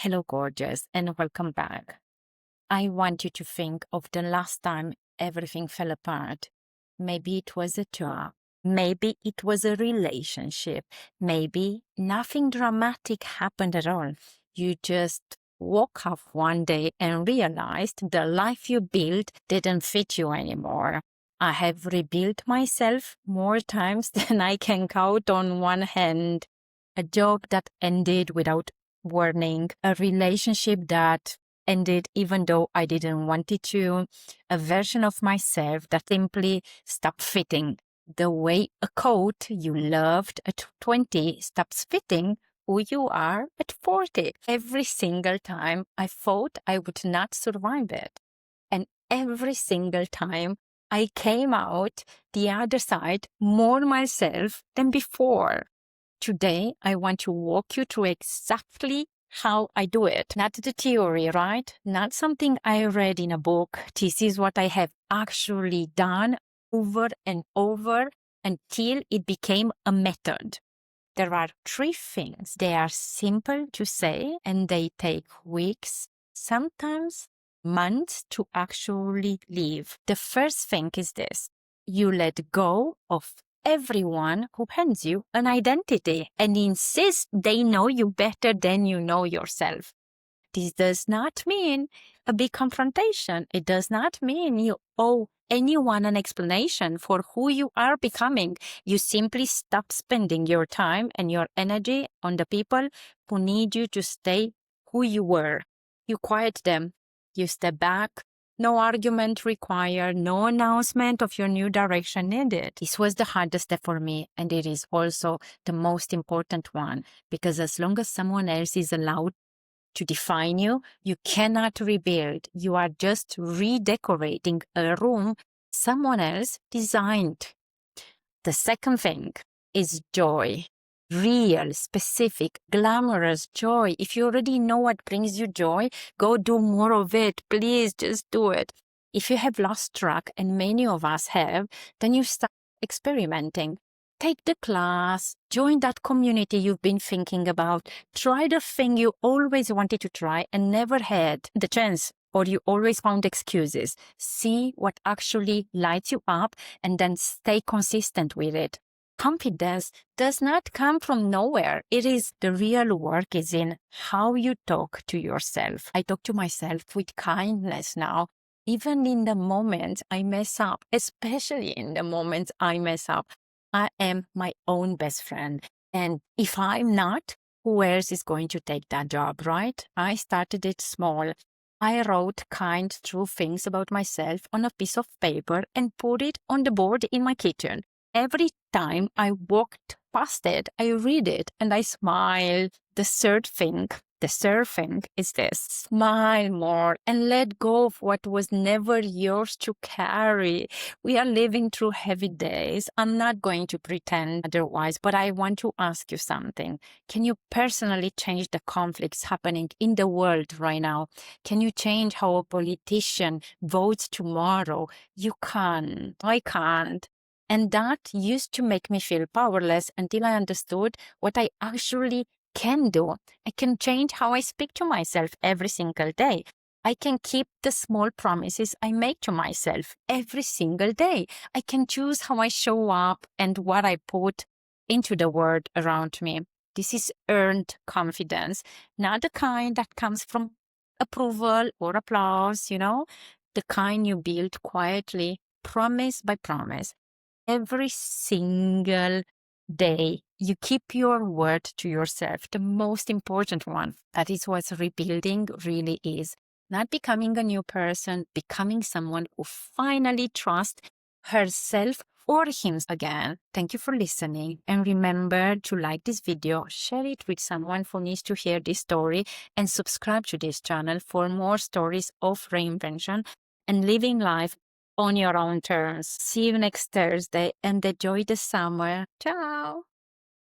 Hello, gorgeous, and welcome back. I want you to think of the last time everything fell apart. Maybe it was a job. Maybe it was a relationship. Maybe nothing dramatic happened at all. You just woke up one day and realized the life you built didn't fit you anymore. I have rebuilt myself more times than I can count on one hand. A job that ended without warning, a relationship that ended even though I didn't want it to, a version of myself that simply stopped fitting. The way a coat you loved at 20 stops fitting who you are at 40. Every single time I thought I would not survive it. And every single time I came out the other side more myself than before. Today, I want to walk you through exactly how I do it. Not the theory, right? Not something I read in a book. This is what I have actually done over and over until it became a method. There are three things. They are simple to say and they take weeks, sometimes months to actually live. The first thing is this. You let go of everyone who hands you an identity and insist they know you better than you know yourself. This does not mean a big confrontation. It does not mean you owe anyone an explanation for who you are becoming. You simply stop spending your time and your energy on the people who need you to stay who you were. You quiet them. You step back. No argument required, no announcement of your new direction needed. This was the hardest step for me, and it is also the most important one, because as long as someone else is allowed to define you, you cannot rebuild. You are just redecorating a room someone else designed. The second thing is joy. Real, specific, glamorous joy. If you already know what brings you joy, go do more of it. Please just do it. If you have lost track, and many of us have, then you start experimenting. Take the class, join that community you've been thinking about, try the thing you always wanted to try and never had the chance, or you always found excuses. See what actually lights you up and then stay consistent with it. Confidence does not come from nowhere. It is the real work is in how you talk to yourself. I talk to myself with kindness now. Even in the moments I mess up, especially in the moments I mess up, I am my own best friend. And if I'm not, who else is going to take that job, right? I started it small. I wrote kind, true things about myself on a piece of paper and put it on the board in my kitchen. Every time I walked past it, I read it and I smile. The third thing is this. Smile more and let go of what was never yours to carry. We are living through heavy days. I'm not going to pretend otherwise, but I want to ask you something. Can you personally change the conflicts happening in the world right now? Can you change how a politician votes tomorrow? You can't. I can't. And that used to make me feel powerless until I understood what I actually can do. I can change how I speak to myself every single day. I can keep the small promises I make to myself every single day. I can choose how I show up and what I put into the world around me. This is earned confidence, not the kind that comes from approval or applause, the kind you build quietly, promise by promise. Every single day, you keep your word to yourself, the most important one. That is what rebuilding really is. Not becoming a new person, becoming someone who finally trusts herself or him again. Thank you for listening. And remember to like this video, share it with someone who needs to hear this story, and subscribe to this channel for more stories of reinvention and living life on your own terms. See you next Thursday and enjoy the summer. Ciao.